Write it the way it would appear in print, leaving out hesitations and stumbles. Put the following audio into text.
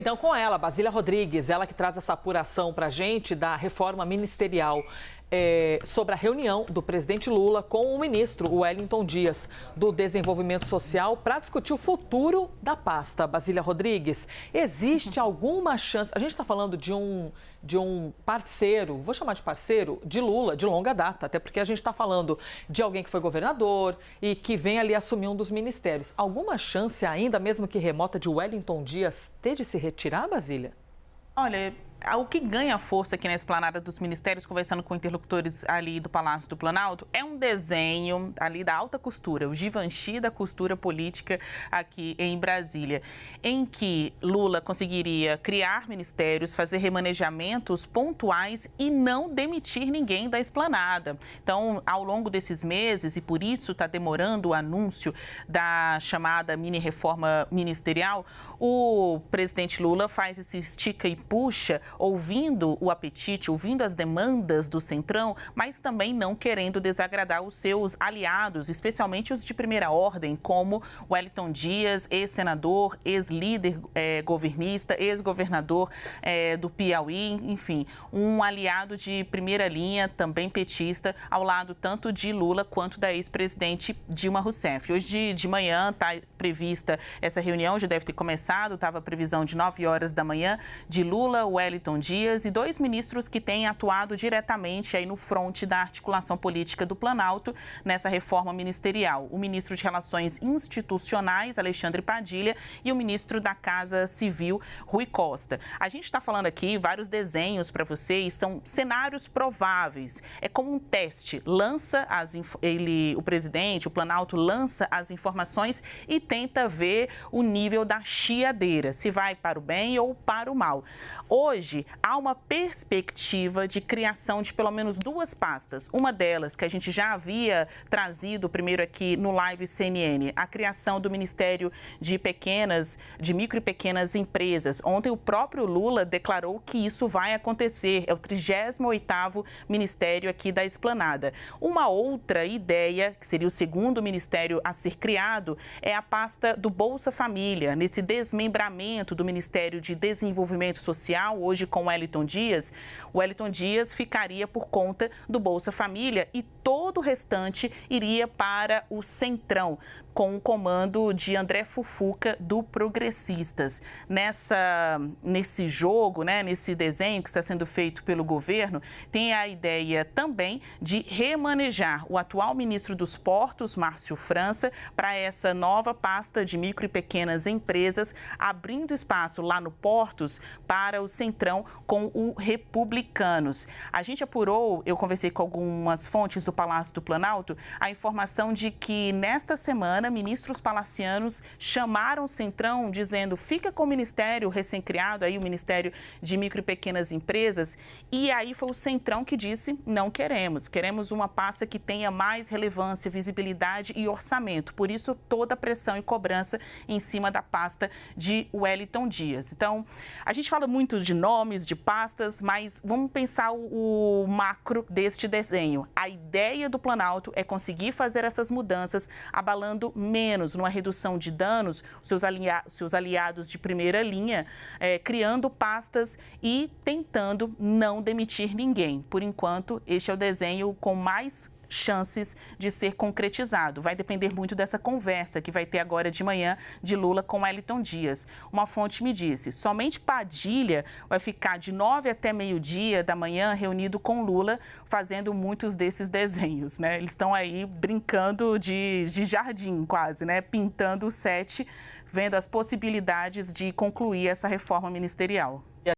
Então, com ela, Basília Rodrigues, ela que traz essa apuração para a gente da reforma ministerial sobre a reunião do presidente Lula com o ministro Wellington Dias do Desenvolvimento Social para discutir o futuro da pasta. Basília Rodrigues, existe alguma chance? A gente está falando de um parceiro, vou chamar de parceiro, de Lula, de longa data, até porque a gente está falando de alguém que foi governador e que vem ali assumir um dos ministérios. Alguma chance ainda, mesmo que remota, de Wellington Dias ter de se retirar, Basília? Olha, o que ganha força aqui na esplanada dos ministérios, conversando com interlocutores ali do Palácio do Planalto, é um desenho ali da alta costura, o Givenchy da costura política aqui em Brasília, em que Lula conseguiria criar ministérios, fazer remanejamentos pontuais e não demitir ninguém da esplanada. Então, ao longo desses meses, e por isso está demorando o anúncio da chamada mini-reforma ministerial, o presidente Lula faz esse estica e puxa, ouvindo o apetite, ouvindo as demandas do Centrão, mas também não querendo desagradar os seus aliados, especialmente os de primeira ordem, como Wellington Dias, ex-senador, ex-líder governista, ex-governador do Piauí, enfim, um aliado de primeira linha, também petista, ao lado tanto de Lula quanto da ex-presidente Dilma Rousseff. Hoje de manhã está prevista essa reunião, já deve ter começado, estava a previsão de 9 horas da manhã, de Lula, Wellington Dias e dois ministros que têm atuado diretamente aí no fronte da articulação política do Planalto nessa reforma ministerial. O ministro de Relações Institucionais, Alexandre Padilha, e o ministro da Casa Civil, Rui Costa. A gente está falando aqui vários desenhos para vocês, são cenários prováveis. É como um teste. O presidente, o Planalto lança as informações e tenta ver o nível da chiadeira, se vai para o bem ou para o mal. Hoje, há uma perspectiva de criação de pelo menos duas pastas. Uma delas, que a gente já havia trazido primeiro aqui no Live CNN, a criação do Ministério de Micro e Pequenas Empresas. Ontem, o próprio Lula declarou que isso vai acontecer. É o 38º Ministério aqui da Esplanada. Uma outra ideia, que seria o segundo ministério a ser criado, é a pasta do Bolsa Família. Nesse desmembramento do Ministério de Desenvolvimento Social, hoje com Wellington Dias ficaria por conta do Bolsa Família e todo o restante iria para o Centrão, com o comando de André Fufuca, do Progressistas. Nesse jogo, nesse desenho que está sendo feito pelo governo, tem a ideia também de remanejar o atual ministro dos Portos, Márcio França, para essa nova pasta de micro e pequenas empresas, abrindo espaço lá no Portos para o Centrão com o Republicanos. A gente apurou, eu conversei com algumas fontes do Palácio do Planalto, a informação de que nesta semana ministros palacianos chamaram o Centrão dizendo fica com o ministério recém-criado, aí o Ministério de Micro e Pequenas Empresas, e aí foi o Centrão que disse não queremos uma pasta que tenha mais relevância, visibilidade e orçamento, por isso toda a pressão e cobrança em cima da pasta de Wellington Dias. Então, a gente fala muito de nomes, de pastas, mas vamos pensar o macro deste desenho. A ideia do Planalto é conseguir fazer essas mudanças abalando menos numa redução de danos, seus aliados de primeira linha, criando pastas e tentando não demitir ninguém. Por enquanto, este é o desenho com mais chances de ser concretizado. Vai depender muito dessa conversa que vai ter agora de manhã de Lula com Wellington Dias. Uma fonte me disse, somente Padilha vai ficar de 9 até meio-dia da manhã reunido com Lula, fazendo muitos desses desenhos, Eles estão aí brincando de jardim quase, Pintando o set, vendo as possibilidades de concluir essa reforma ministerial.